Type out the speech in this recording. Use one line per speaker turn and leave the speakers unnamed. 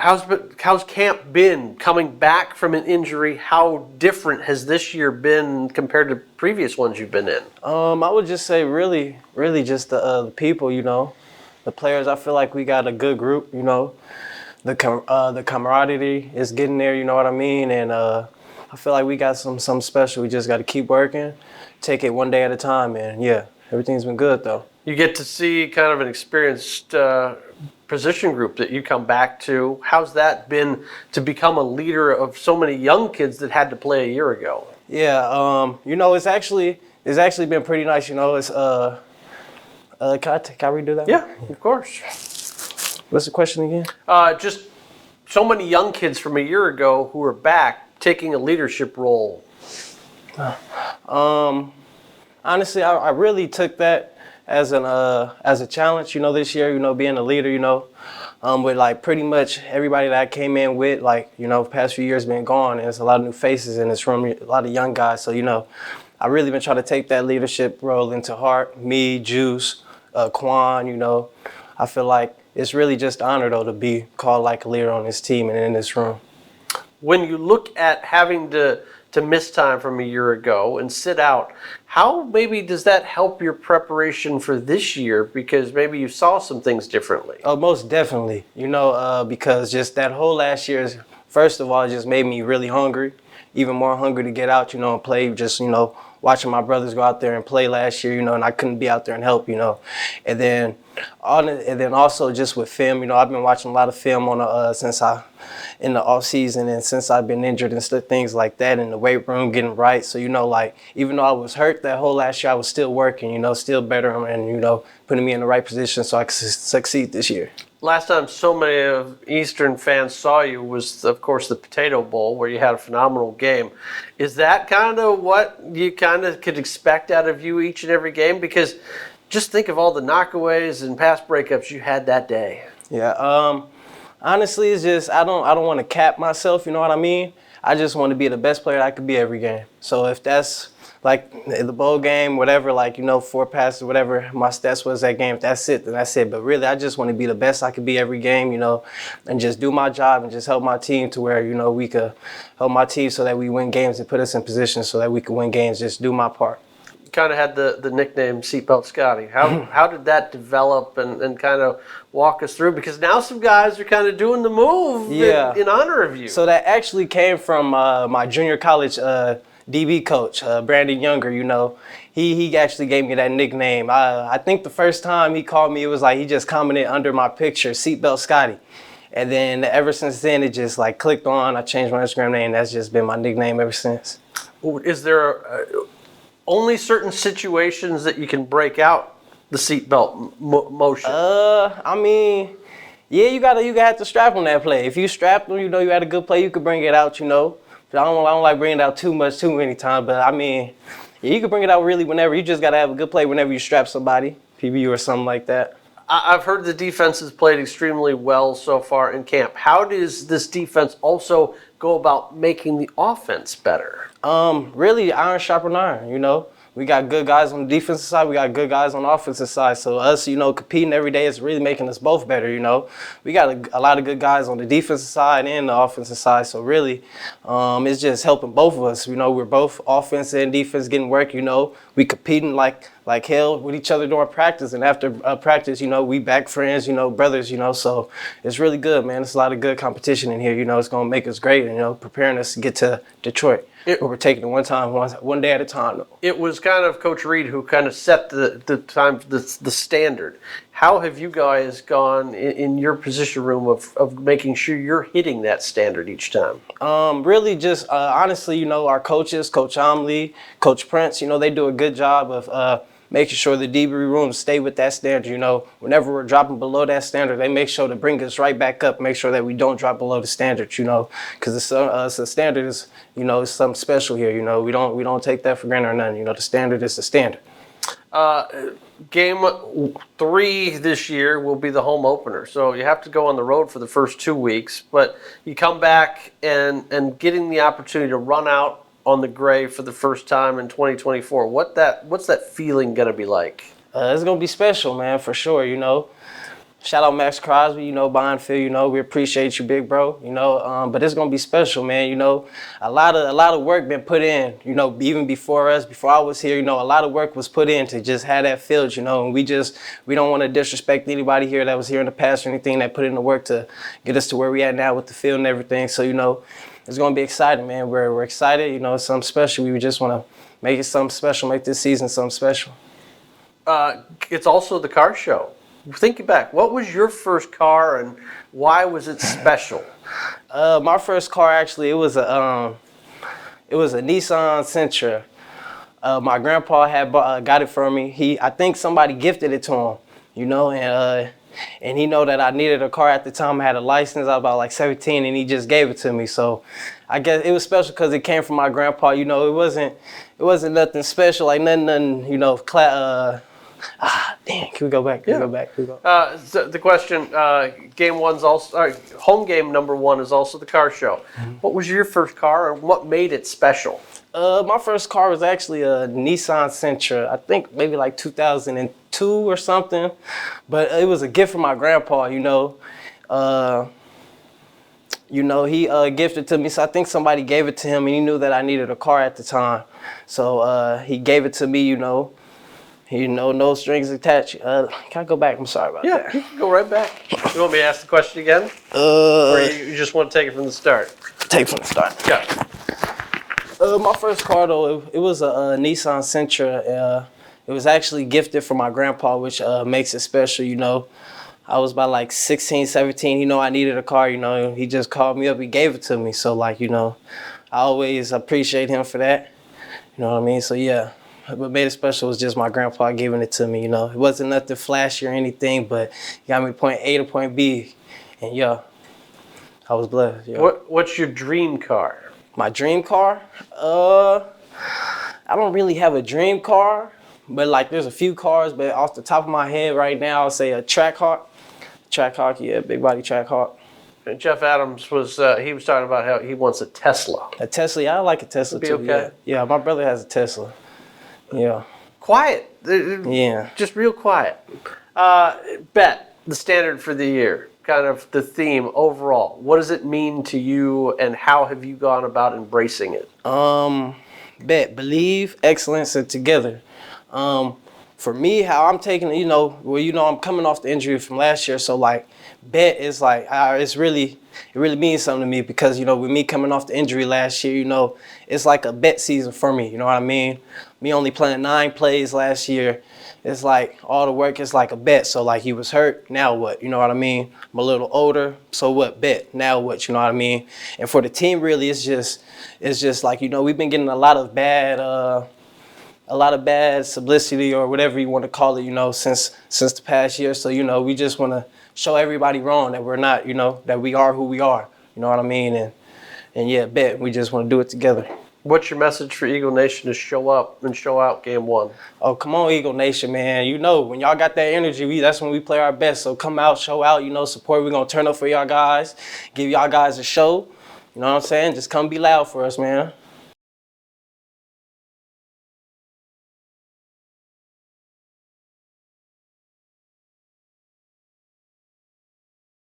how's camp been coming back from an injury? How different has this year been compared to previous ones you've been in?
I would just say really just the people, the players. I feel like we got a good group, the camaraderie is getting there, you know what I mean? And I feel like we got something special. We just got to keep working, take it one day at a time, and yeah, everything's been good though.
You get to see kind of an experienced position group that you come back to. How's that been to become a leader of so many young kids that had to play a year ago?
Yeah, it's actually been pretty nice. Can I redo that?
Yeah, of course.
What's the question again?
Just so many young kids from a year ago who are back taking a leadership role.
Honestly, I really took that as a challenge, this year, being a leader, with like pretty much everybody that I came in with, like, past few years been gone, and there's a lot of new faces in this room, a lot of young guys. So, I really been trying to take that leadership role into heart. Me, Juice, Quan, I feel like it's really just an honor though to be called like a leader on this team and in this room.
When you look at having to miss time from a year ago and sit out, how maybe does that help your preparation for this year? Because maybe you saw some things differently.
Oh, most definitely. Because just that whole last year, first of all, it just made me really hungry, even more hungry to get out, and play. Just, watching my brothers go out there and play last year, and I couldn't be out there and help, And then also just with film, I've been watching a lot of film in the off season and since I've been injured and things like that in the weight room, getting right. So, even though I was hurt that whole last year, I was still working, still better and, putting me in the right position so I could succeed this year.
Last time so many of Eastern fans saw you was, of course, the Potato Bowl, where you had a phenomenal game. Is that kind of what you kind of could expect out of you each and every game? Because just think of all the knockaways and pass breakups you had that day.
Yeah, honestly, it's just I don't want to cap myself, you know what I mean? I just want to be the best player I could be every game. So if that's like the bowl game, whatever, 4 passes, whatever my stats was that game, if that's it, then that's it. But really, I just want to be the best I could be every game, and just do my job and just help my team to where, we could help my team so that we win games and put us in position so that we could win games, just do my part.
You kind of had the nickname Seatbelt Scotty. How did that develop and kind of walk us through? Because now some guys are kind of doing the move in honor of you.
So that actually came from my junior college DB coach, Brandon Younger. He actually gave me that nickname. I think the first time he called me, it was like he just commented under my picture, Seatbelt Scotty. And then ever since then, it just like clicked on. I changed my Instagram name. That's just been my nickname ever since.
Is there only certain situations that you can break out the seatbelt motion?
Yeah, you gotta have to strap on that play. If you strap them, you had a good play, you could bring it out, But I don't like bringing it out too many times. But you can bring it out really whenever. You just gotta have a good play whenever you strap somebody, PBU or something like that.
I've heard the defense has played extremely well so far in camp. How does this defense also go about making the offense better?
Really, iron sharpen iron, We got good guys on the defensive side. We got good guys on the offensive side. So us, competing every day is really making us both better, We got a lot of good guys on the defensive side and the offensive side. So really, it's just helping both of us. We're both offense and defense getting work, We competing like hell with each other during practice. And after practice, we back friends, brothers, So it's really good, man. It's a lot of good competition in here, It's going to make us great and, preparing us to get to Detroit. We're taking it one day at a time, though.
It was kind of Coach Reed who kind of set the standard. How have you guys gone in your position room of making sure you're hitting that standard each time?
Really just, honestly, our coaches, Coach Omley, Coach Prince, they do a good job of making sure the DB rooms stay with that standard. Whenever we're dropping below that standard, they make sure to bring us right back up, make sure that we don't drop below the standard, because the standard is, it's something special here. We don't take that for granted or nothing. The standard is the standard.
Game 3 this year will be the home opener, so you have to go on the road for the first 2 weeks, but you come back and getting the opportunity to run out on the gray for the first time in 2024. What's that feeling going to be like?
It's going to be special, man, for sure, Shout out Max Crosby, you know, buying Phil, you know, we appreciate you, big bro, you know. But it's gonna be special, man. You know, a lot of work been put in, you know, even before us, before I was here, you know, a lot of work was put in to just have that field, you know, and we don't want to disrespect anybody here that was here in the past or anything that put in the work to get us to where we at now with the field and everything. So, you know, it's gonna be exciting, man. We're excited, you know, it's something special. We just wanna make it something special, make this season something special.
It's also the car show. Thinking back, what was your first car and why was it special?
My first car actually, it was a Nissan Sentra. My grandpa had got it for me. I think somebody gifted it to him, you know, and he know that I needed a car at the time. I had a license. I was about like 17, and he just gave it to me. So I guess it was special because it came from my grandpa. You know, it wasn't nothing special, like nothing, you know, damn, can we go back? Can we go back? Can we go?
So the question, game one's also, home game number one is also the car show. What was your first car and what made it special?
My first car was actually a Nissan Sentra. I think maybe like 2002 or something. But it was a gift from my grandpa, you know. He gifted it to me. So I think somebody gave it to him and he knew that I needed a car at the time. So he gave it to me, you know. No strings attached. Can I go back? I'm sorry about that.
Yeah, you can go right back. You want me to ask the question again? Or you just want to take it from the start?
Take from the start.
Yeah.
My first car, though, it was a Nissan Sentra. It was actually gifted from my grandpa, which makes it special, you know. I was about like 16, 17. You know, I needed a car, you know. He just called me up. He gave it to me. So, like, you know, I always appreciate him for that. You know what I mean? So, yeah. What made it special was just my grandpa giving it to me, you know. It wasn't nothing flashy or anything, but he got me point A to point B. And, yeah, I was blessed. Yeah.
What's your dream car?
My dream car? I don't really have a dream car, but like there's a few cars, but off the top of my head right now, I'll say a Trackhawk. Trackhawk, yeah, big body Trackhawk.
And Jeff Adams was he was talking about how he wants a Tesla.
A Tesla, yeah, I like a Tesla too.
Okay.
Yeah, my brother has a Tesla. Yeah.
Quiet.
Yeah.
Just real quiet. Bet, the standard for the year, kind of the theme overall. What does it mean to you and how have you gone about embracing it?
Bet, believe, excellence, and together. For me, how I'm taking it, I'm coming off the injury from last year, so like, bet is like, it really means something to me because, you know, with me coming off the injury last year, you know, it's like a bet season for me, you know what I mean? Me only playing 9 plays last year, it's like all the work is like a bet. So like he was hurt, now what? You know what I mean? I'm a little older, so what? Bet, now what? You know what I mean? And for the team, really, it's just like, you know, we've been getting a lot of bad publicity or whatever you want to call it, you know, since the past year. So, you know, we just want to show everybody wrong that we're not, you know, that we are who we are. You know what I mean? And yeah, bet, we just want to do it together.
What's your message for Eagle Nation to show up and show out game one?
Oh, come on, Eagle Nation, man. You know, when y'all got that energy, that's when we play our best. So come out, show out, you know, support. We're going to turn up for y'all guys, give y'all guys a show. You know what I'm saying? Just come be loud for us, man.